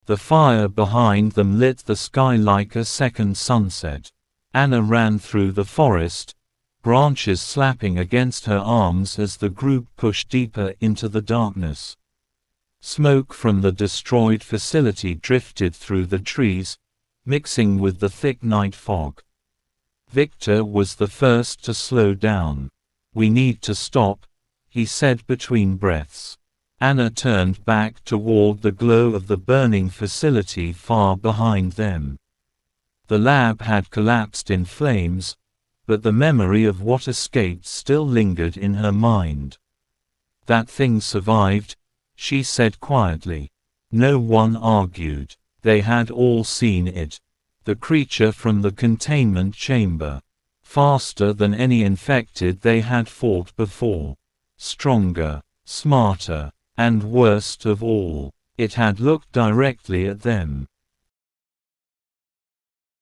The fire behind them lit the sky like a second sunset. Anna ran through the forest, branches slapping against her arms as the group pushed deeper into the darkness. Smoke from the destroyed facility drifted through the trees, mixing with the thick night fog. Victor was the first to slow down. "We need to stop," he said between breaths. Anna turned back toward the glow of the burning facility far behind them. The lab had collapsed in flames, but the memory of what escaped still lingered in her mind. "That thing survived," she said quietly. No one argued. They had all seen it. The creature from the containment chamber. Faster than any infected they had fought before. Stronger, smarter, and worst of all, it had looked directly at them.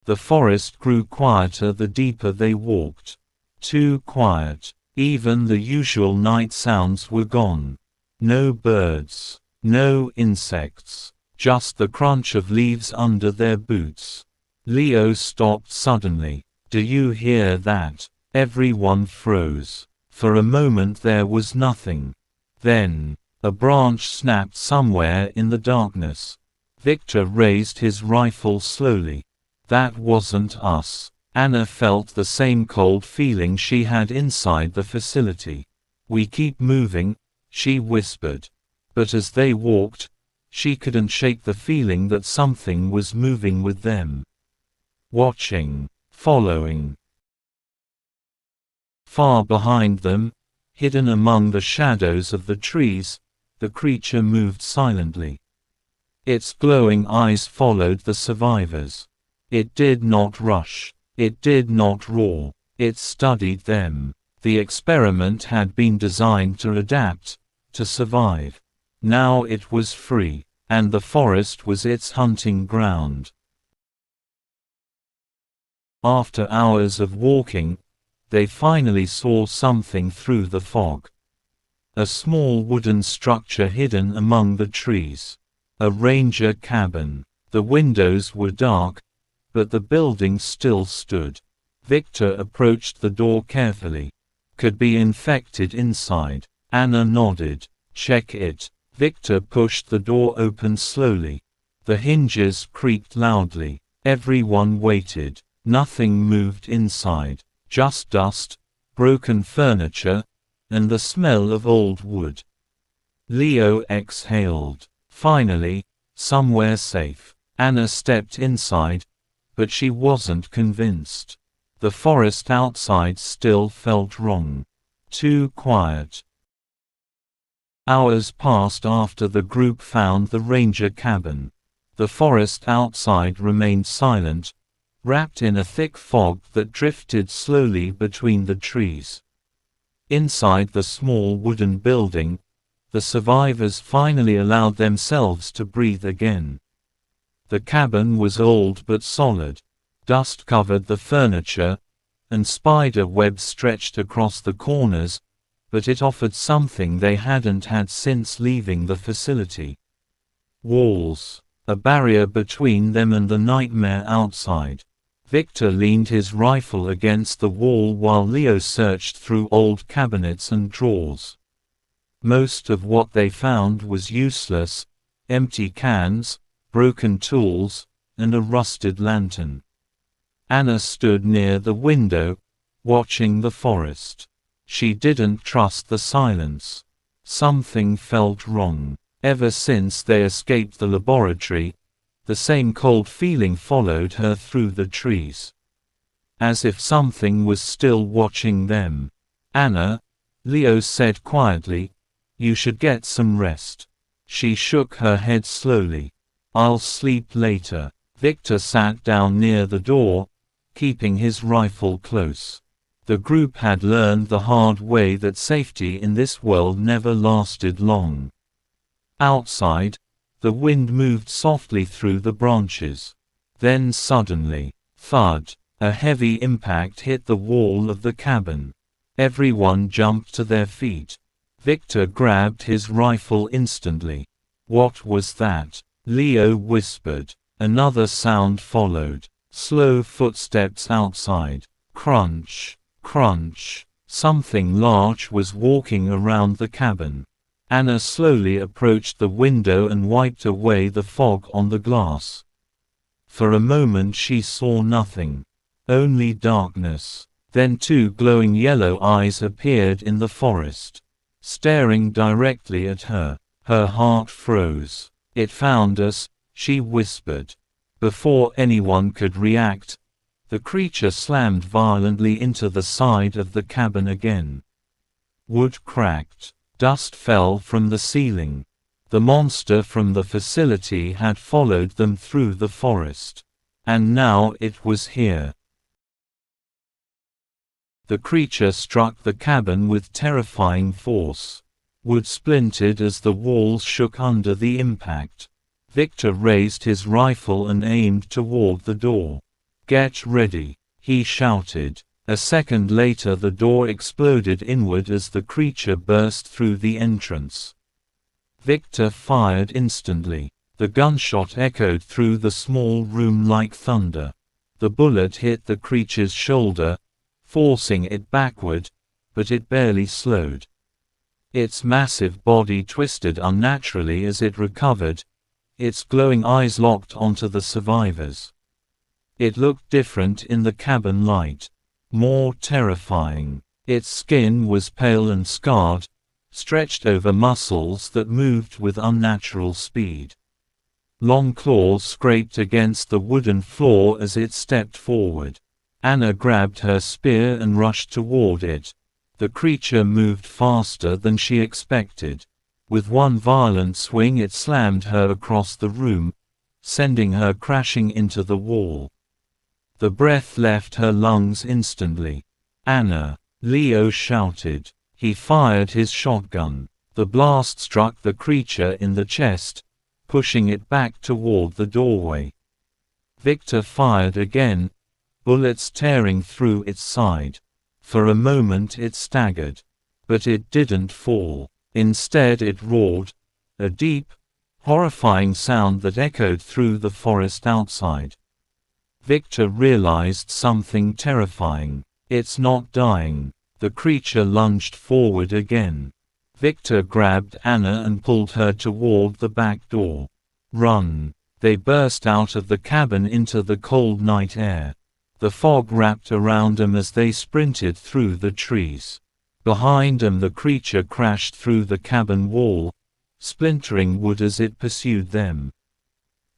The forest grew quieter the deeper they walked. Too quiet. Even the usual night sounds were gone. No birds, no insects, just the crunch of leaves under their boots. Leo stopped suddenly. "Do you hear that?" Everyone froze. For a moment there was nothing. Then, a branch snapped somewhere in the darkness. Victor raised his rifle slowly. "That wasn't us." Anna felt the same cold feeling she had inside the facility. "We keep moving," she whispered. But as they walked, she couldn't shake the feeling that something was moving with them. Watching, following. Far behind them, hidden among the shadows of the trees, the creature moved silently. Its glowing eyes followed the survivors. It did not rush. It did not roar. It studied them. The experiment had been designed to adapt, to survive. Now it was free, and the forest was its hunting ground. After hours of walking, they finally saw something through the fog. A small wooden structure hidden among the trees. A ranger cabin. The windows were dark, but the building still stood. Victor approached the door carefully. "Could be infected inside." Anna nodded. "Check it." Victor pushed the door open slowly. The hinges creaked loudly. Everyone waited. Nothing moved inside. Just dust, broken furniture, and the smell of old wood. Leo exhaled. Finally, somewhere safe. Anna stepped inside, but she wasn't convinced. The forest outside still felt wrong. Too quiet. Hours passed after the group found the ranger cabin. The forest outside remained silent, wrapped in a thick fog that drifted slowly between the trees. Inside the small wooden building, the survivors finally allowed themselves to breathe again. The cabin was old but solid. Dust covered the furniture, and spider webs stretched across the corners, but it offered something they hadn't had since leaving the facility. Walls. A barrier between them and the nightmare outside. Victor leaned his rifle against the wall while Leo searched through old cabinets and drawers. Most of what they found was useless: empty cans, broken tools, and a rusted lantern. Anna stood near the window, watching the forest. She didn't trust the silence. Something felt wrong. Ever since they escaped the laboratory, the same cold feeling followed her through the trees. As if something was still watching them. "Anna," Leo said quietly, "you should get some rest." She shook her head slowly. "I'll sleep later." Victor sat down near the door, keeping his rifle close. The group had learned the hard way that safety in this world never lasted long. Outside, the wind moved softly through the branches. Then suddenly, thud, a heavy impact hit the wall of the cabin. Everyone jumped to their feet. Victor grabbed his rifle instantly. What was that? Leo whispered. Another sound followed. Slow footsteps outside. Crunch, crunch. Something large was walking around the cabin. Anna slowly approached the window and wiped away the fog on the glass. For a moment she saw nothing. Only darkness. Then two glowing yellow eyes appeared in the forest, staring directly at her. Her heart froze. "It found us," she whispered. Before anyone could react, the creature slammed violently into the side of the cabin again. Wood cracked. Dust fell from the ceiling. The monster from the facility had followed them through the forest. And now it was here. The creature struck the cabin with terrifying force. Wood splintered as the walls shook under the impact. Victor raised his rifle and aimed toward the door. "Get ready," he shouted. A second later the door exploded inward as the creature burst through the entrance. Victor fired instantly. The gunshot echoed through the small room like thunder. The bullet hit the creature's shoulder, forcing it backward, but it barely slowed. Its massive body twisted unnaturally as it recovered, its glowing eyes locked onto the survivors. It looked different in the cabin light. More terrifying. Its skin was pale and scarred, stretched over muscles that moved with unnatural speed. Long claws scraped against the wooden floor as it stepped forward. Anna grabbed her spear and rushed toward it. The creature moved faster than she expected. With one violent swing it slammed her across the room, sending her crashing into the wall. The breath left her lungs instantly. "Anna!" Leo shouted. He fired his shotgun. The blast struck the creature in the chest, pushing it back toward the doorway. Victor fired again, bullets tearing through its side. For a moment it staggered. But it didn't fall. Instead it roared, a deep, horrifying sound that echoed through the forest outside. Victor realized something terrifying. It's not dying. The creature lunged forward again. Victor grabbed Anna and pulled her toward the back door. "Run!" They burst out of the cabin into the cold night air. The fog wrapped around them as they sprinted through the trees. Behind them the creature crashed through the cabin wall, splintering wood as it pursued them.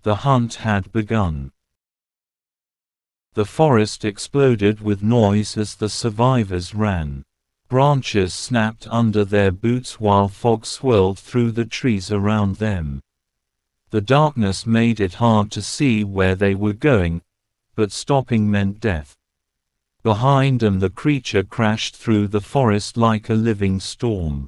The hunt had begun. The forest exploded with noise as the survivors ran. Branches snapped under their boots while fog swirled through the trees around them. The darkness made it hard to see where they were going, but stopping meant death. Behind them the creature crashed through the forest like a living storm.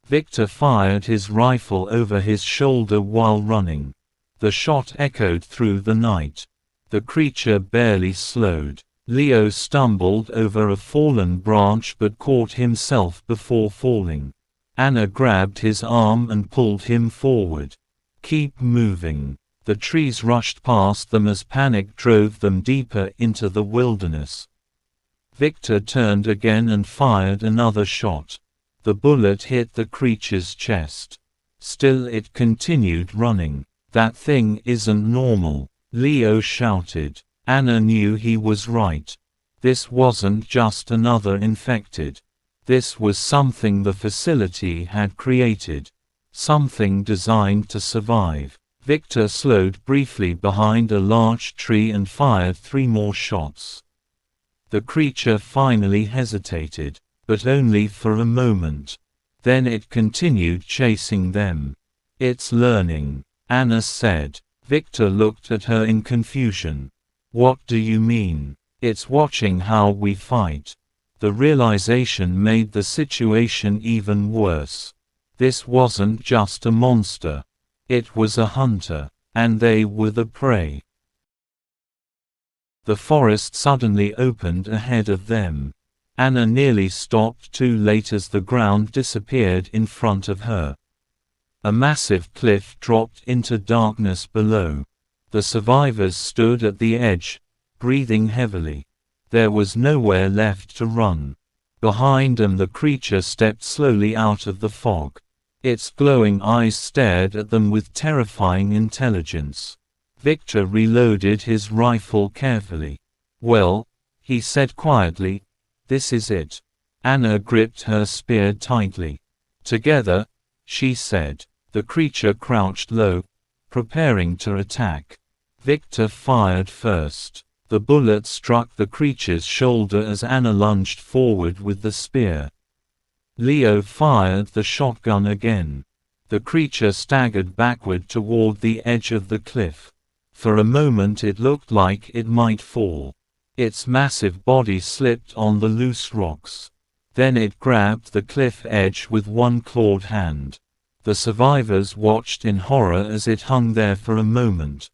Victor fired his rifle over his shoulder while running. The shot echoed through the night. The creature barely slowed. Leo stumbled over a fallen branch but caught himself before falling. Anna grabbed his arm and pulled him forward. "Keep moving." The trees rushed past them as panic drove them deeper into the wilderness. Victor turned again and fired another shot. The bullet hit the creature's chest. Still it continued running. "That thing isn't normal," Leo shouted. Anna knew he was right. This wasn't just another infected. This was something the facility had created. Something designed to survive. Victor slowed briefly behind a large tree and fired 3 more shots. The creature finally hesitated, but only for a moment. Then it continued chasing them. "It's learning," Anna said. Victor looked at her in confusion. "What do you mean?" "It's watching how we fight." The realization made the situation even worse. This wasn't just a monster. It was a hunter, and they were the prey. The forest suddenly opened ahead of them. Anna nearly stopped too late as the ground disappeared in front of her. A massive cliff dropped into darkness below. The survivors stood at the edge, breathing heavily. There was nowhere left to run. Behind them the creature stepped slowly out of the fog. Its glowing eyes stared at them with terrifying intelligence. Victor reloaded his rifle carefully. "Well," he said quietly, "this is it." Anna gripped her spear tightly. "Together," she said. The creature crouched low, preparing to attack. Victor fired first. The bullet struck the creature's shoulder as Anna lunged forward with the spear. Leo fired the shotgun again. The creature staggered backward toward the edge of the cliff. For a moment it looked like it might fall. Its massive body slipped on the loose rocks. Then it grabbed the cliff edge with one clawed hand. The survivors watched in horror as it hung there for a moment.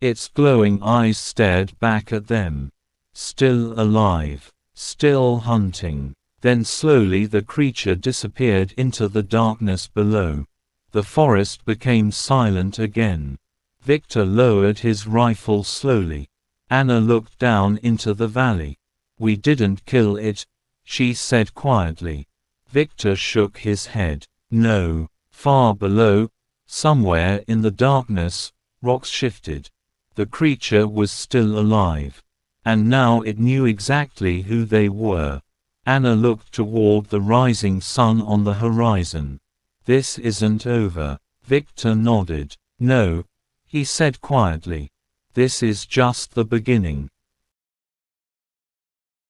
Its glowing eyes stared back at them. Still alive. Still hunting. Then slowly the creature disappeared into the darkness below. The forest became silent again. Victor lowered his rifle slowly. Anna looked down into the valley. "We didn't kill it," she said quietly. Victor shook his head. "No." Far below, somewhere in the darkness, rocks shifted. The creature was still alive. And now it knew exactly who they were. Anna looked toward the rising sun on the horizon. "This isn't over." Victor nodded. "No," he said quietly. "This is just the beginning."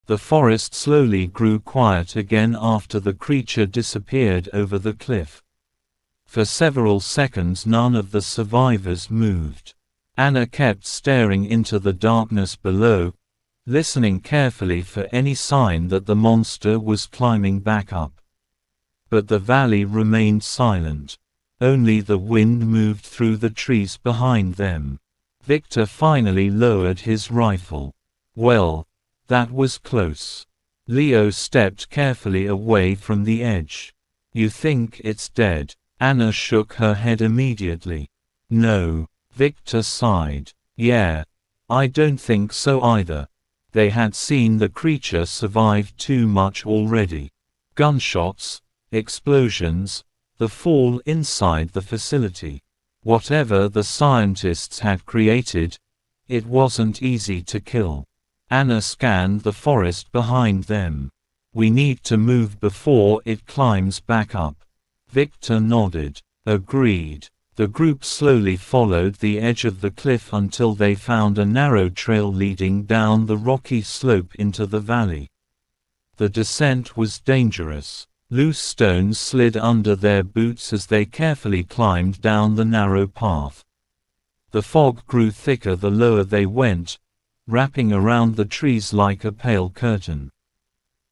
The forest slowly grew quiet again after the creature disappeared over the cliff. For several seconds none of the survivors moved. Anna kept staring into the darkness below, listening carefully for any sign that the monster was climbing back up. But the valley remained silent. Only the wind moved through the trees behind them. Victor finally lowered his rifle. "Well, that was close." Leo stepped carefully away from the edge. "You think it's dead?" Anna shook her head immediately. "No." Victor sighed. "Yeah. I don't think so either. They had seen the creature survive too much already. Gunshots, explosions, the fall inside the facility. Whatever the scientists had created, it wasn't easy to kill." Anna scanned the forest behind them. "We need to move before it climbs back up." Victor nodded. "Agreed." The group slowly followed the edge of the cliff until they found a narrow trail leading down the rocky slope into the valley. The descent was dangerous. Loose stones slid under their boots as they carefully climbed down the narrow path. The fog grew thicker the lower they went, wrapping around the trees like a pale curtain.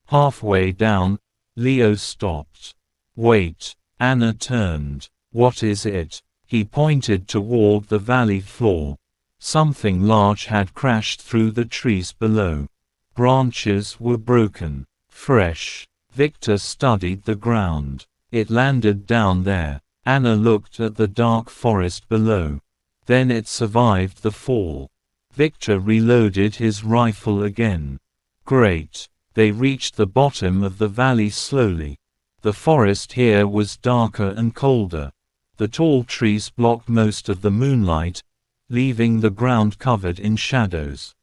Halfway down, Leo stopped. "Wait." Anna turned. "What is it?" He pointed toward the valley floor. Something large had crashed through the trees below. Branches were broken. Fresh. Victor studied the ground. It landed down there. Anna looked at the dark forest below. Then it survived the fall. Victor reloaded his rifle again. "Great." They reached the bottom of the valley slowly. The forest here was darker and colder. The tall trees blocked most of the moonlight, leaving the ground covered in shadows.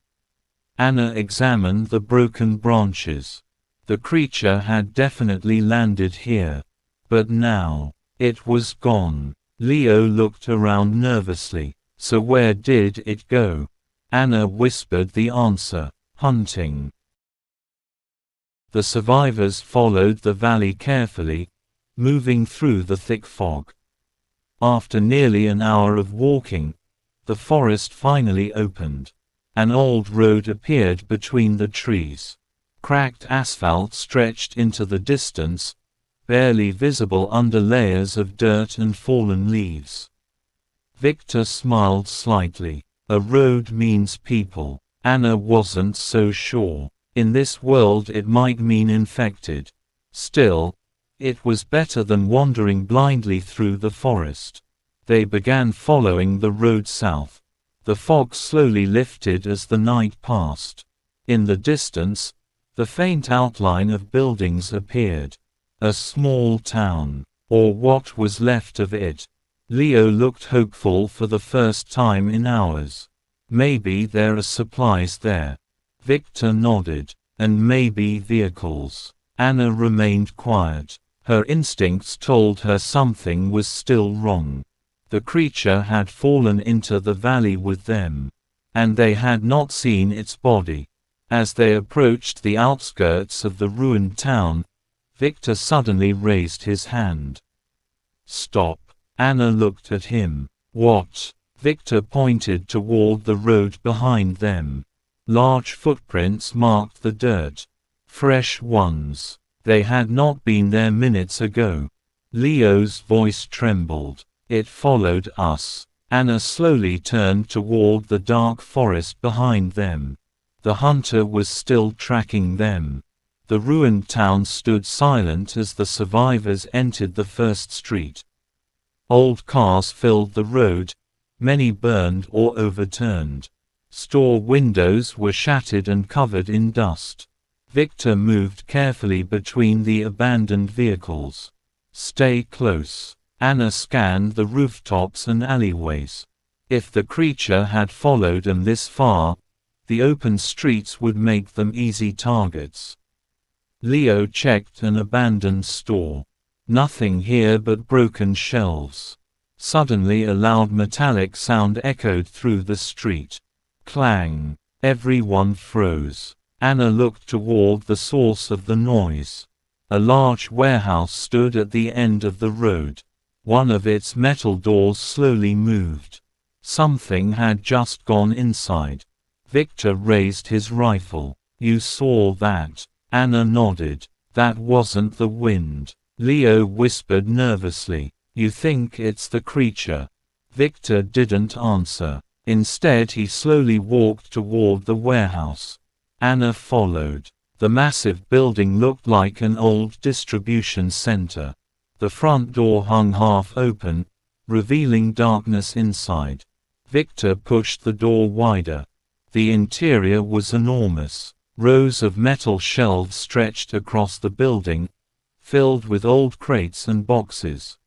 Anna examined the broken branches. The creature had definitely landed here. But now, it was gone. Leo looked around nervously. "So where did it go?" Anna whispered the answer. "Hunting." The survivors followed the valley carefully, moving through the thick fog. After nearly an hour of walking, the forest finally opened. An old road appeared between the trees. Cracked asphalt stretched into the distance, barely visible under layers of dirt and fallen leaves. Victor smiled slightly. "A road means people." Anna wasn't so sure. In this world it might mean infected. Still, It was better than wandering blindly through the forest. They began following the road south. The fog slowly lifted as the night passed. In the distance, the faint outline of buildings appeared. A small town, or what was left of it. Leo looked hopeful for the first time in hours. Maybe there are supplies there. Victor nodded. And maybe vehicles. Anna remained quiet. Her instincts told her something was still wrong. The creature had fallen into the valley with them. And they had not seen its body. As they approached the outskirts of the ruined town, Victor suddenly raised his hand. "Stop." Anna looked at him. "What?" Victor pointed toward the road behind them. Large footprints marked the dirt. Fresh ones. They had not been there minutes ago. Leo's voice trembled. "It followed us." Anna slowly turned toward the dark forest behind them. The hunter was still tracking them. The ruined town stood silent as the survivors entered the first street. Old cars filled the road, many burned or overturned. Store windows were shattered and covered in dust. Victor moved carefully between the abandoned vehicles. "Stay close." Anna scanned the rooftops and alleyways. If the creature had followed them this far, the open streets would make them easy targets. Leo checked an abandoned store. Nothing here but broken shelves. Suddenly a loud metallic sound echoed through the street. Clang. Everyone froze. Anna looked toward the source of the noise. A large warehouse stood at the end of the road. One of its metal doors slowly moved. Something had just gone inside. Victor raised his rifle. "You saw that?" Anna nodded. "That wasn't the wind." Leo whispered nervously. "You think it's the creature?" Victor didn't answer. Instead he slowly walked toward the warehouse. Anna followed. The massive building looked like an old distribution center. The front door hung half open, revealing darkness inside. Victor pushed the door wider. The interior was enormous. Rows of metal shelves stretched across the building, filled with old crates and boxes.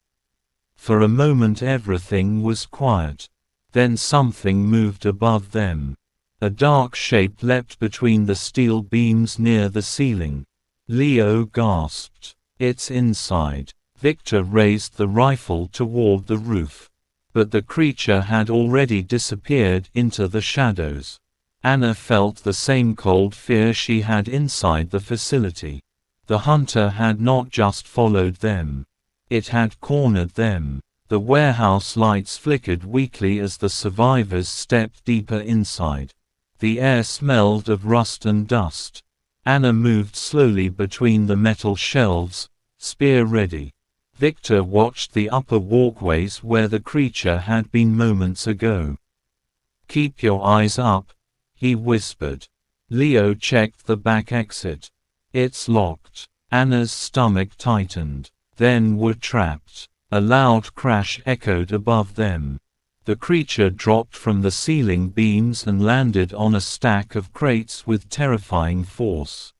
For a moment everything was quiet. Then something moved above them. A dark shape leapt between the steel beams near the ceiling. Leo gasped. "It's inside." Victor raised the rifle toward the roof. But the creature had already disappeared into the shadows. Anna felt the same cold fear she had inside the facility. The hunter had not just followed them. It had cornered them. The warehouse lights flickered weakly as the survivors stepped deeper inside. The air smelled of rust and dust. Anna moved slowly between the metal shelves, spear ready. Victor watched the upper walkways where the creature had been moments ago. "Keep your eyes up," he whispered. Leo checked the back exit. "It's locked." Anna's stomach tightened. Then we're trapped. A loud crash echoed above them. The creature dropped from the ceiling beams and landed on a stack of crates with terrifying force.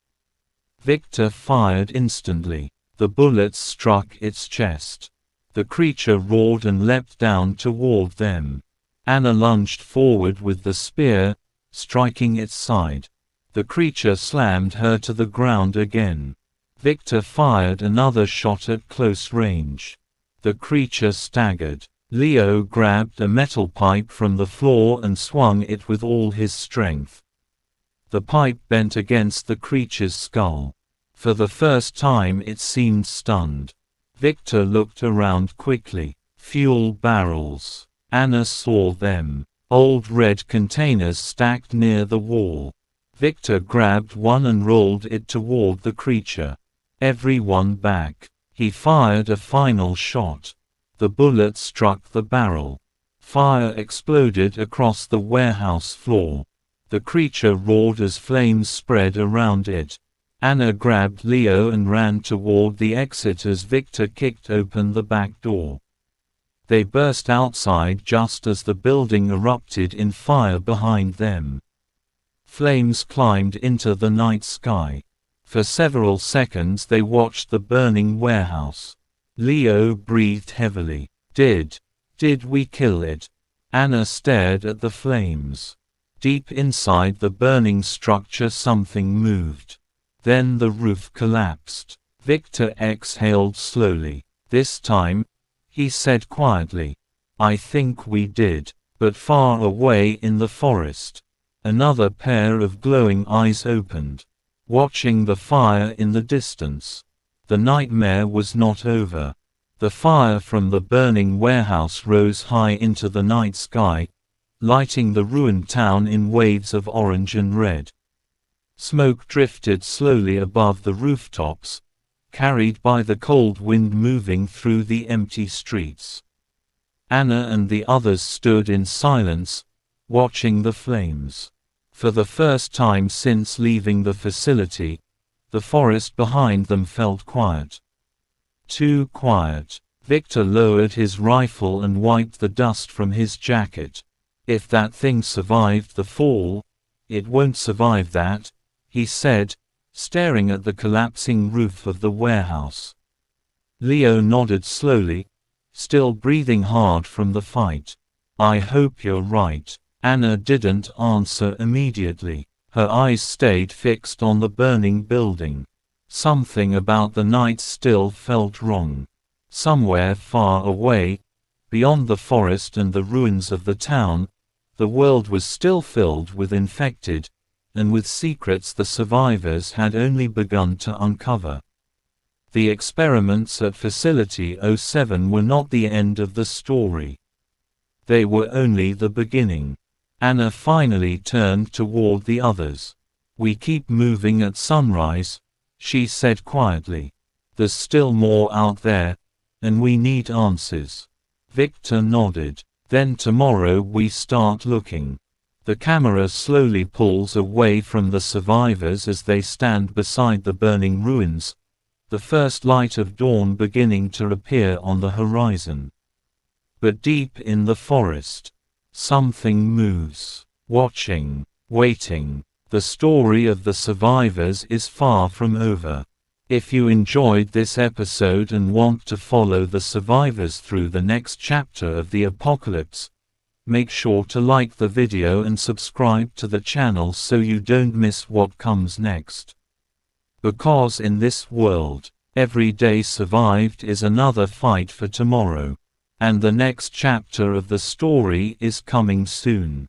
Victor fired instantly. The bullets struck its chest. The creature roared and leapt down toward them. Anna lunged forward with the spear, striking its side. The creature slammed her to the ground again. Victor fired another shot at close range. The creature staggered. Leo grabbed a metal pipe from the floor and swung it with all his strength. The pipe bent against the creature's skull. For the first time it seemed stunned. Victor looked around quickly. Fuel barrels. Anna saw them. Old red containers stacked near the wall. Victor grabbed one and rolled it toward the creature. "Everyone back." He fired a final shot. The bullet struck the barrel. Fire exploded across the warehouse floor. The creature roared as flames spread around it. Anna grabbed Leo and ran toward the exit as Victor kicked open the back door. They burst outside just as the building erupted in fire behind them. Flames climbed into the night sky. For several seconds they watched the burning warehouse. Leo breathed heavily. Did we kill it? Anna stared at the flames. Deep inside the burning structure something moved. Then the roof collapsed. Victor exhaled slowly. This time, he said quietly, I think we did. But far away in the forest, another pair of glowing eyes opened, watching the fire in the distance. The nightmare was not over. The fire from the burning warehouse rose high into the night sky, lighting the ruined town in waves of orange and red. Smoke drifted slowly above the rooftops, carried by the cold wind moving through the empty streets. Anna and the others stood in silence, watching the flames. For the first time since leaving the facility, the forest behind them felt quiet. Too quiet. Victor lowered his rifle and wiped the dust from his jacket. If that thing survived the fall, it won't survive that, he said, staring at the collapsing roof of the warehouse. Leo nodded slowly, still breathing hard from the fight. I hope you're right. Anna didn't answer immediately. Her eyes stayed fixed on the burning building. Something about the night still felt wrong. Somewhere far away, beyond the forest and the ruins of the town, the world was still filled with infected, and with secrets the survivors had only begun to uncover. The experiments at Facility 07 were not the end of the story. They were only the beginning. Anna finally turned toward the others. We keep moving at sunrise, she said quietly. There's still more out there, and we need answers. Victor nodded. Then tomorrow we start looking. The camera slowly pulls away from the survivors as they stand beside the burning ruins, the first light of dawn beginning to appear on the horizon. But deep in the forest, something moves. Watching, waiting. The story of the survivors is far from over. If you enjoyed this episode and want to follow the survivors through the next chapter of the apocalypse, make sure to like the video and subscribe to the channel so you don't miss what comes next. Because in this world, every day survived is another fight for tomorrow. And the next chapter of the story is coming soon.